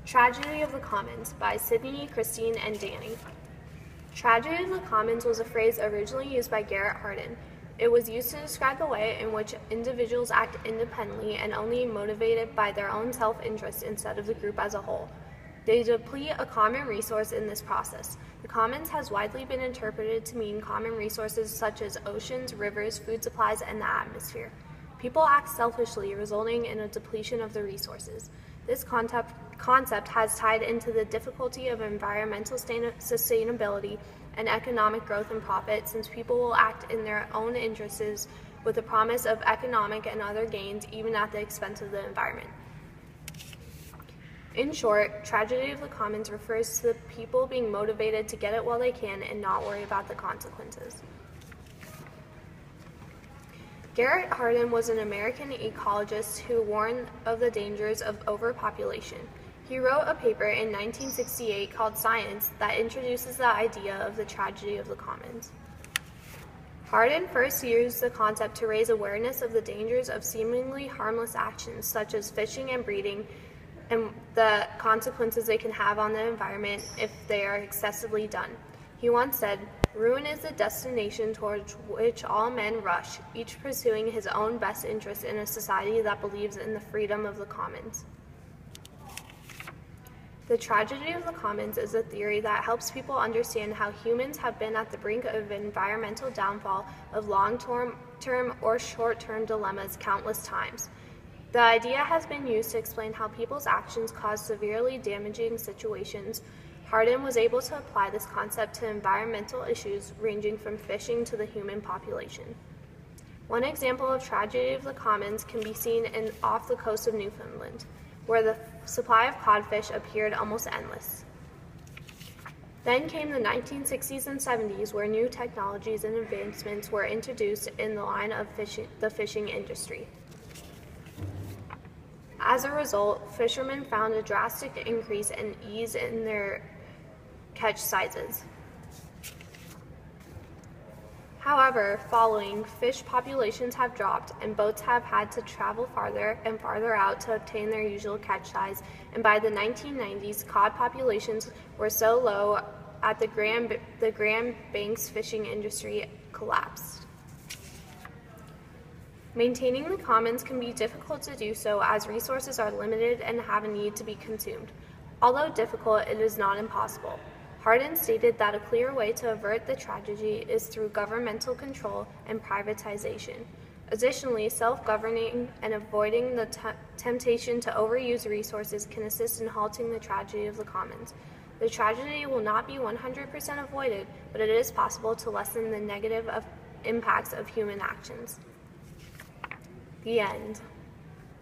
Tragedy of the Commons by Sydney, Christine, and Danny. Tragedy of the Commons was a phrase originally used by Garrett Hardin. It was used to describe the way in which individuals act independently and only motivated by their own self-interest instead of the group as a whole. They deplete a common resource in this process. The commons has widely been interpreted to mean common resources such as oceans, rivers, food supplies, and the atmosphere. People act selfishly, resulting in a depletion of the resources. This concept has tied into the difficulty of environmental sustainability and economic growth and profit, since people will act in their own interests with the promise of economic and other gains, even at the expense of the environment. In short, tragedy of the commons refers to the people being motivated to get it while they can and not worry about the consequences. Garrett Hardin was an American ecologist who warned of the dangers of overpopulation. He wrote a paper in 1968 called Science that introduces the idea of the tragedy of the commons. Hardin first used the concept to raise awareness of the dangers of seemingly harmless actions such as fishing and breeding, and the consequences they can have on the environment if they are excessively done. He once said, "Ruin is the destination towards which all men rush, each pursuing his own best interest in a society that believes in the freedom of the commons." The tragedy of the commons is a theory that helps people understand how humans have been at the brink of environmental downfall of long-term or short-term dilemmas countless times. The idea has been used to explain how people's actions cause severely damaging situations. Hardin was able to apply this concept to environmental issues ranging from fishing to the human population. One example of tragedy of the commons can be seen off the coast of Newfoundland, where the supply of codfish appeared almost endless. Then came the 1960s and 70s, where new technologies and advancements were introduced in the line of the fishing industry. As a result, fishermen found a drastic increase in ease in their catch sizes. However, fish populations have dropped and boats have had to travel farther and farther out to obtain their usual catch size, and by the 1990s, cod populations were so low at the Grand Banks fishing industry collapsed. Maintaining the commons can be difficult to do so as resources are limited and have a need to be consumed. Although difficult, it is not impossible. Hardin stated that a clear way to avert the tragedy is through governmental control and privatization. Additionally, self-governing and avoiding the temptation to overuse resources can assist in halting the tragedy of the commons. The tragedy will not be 100% avoided, but it is possible to lessen the negative impacts of human actions. The end.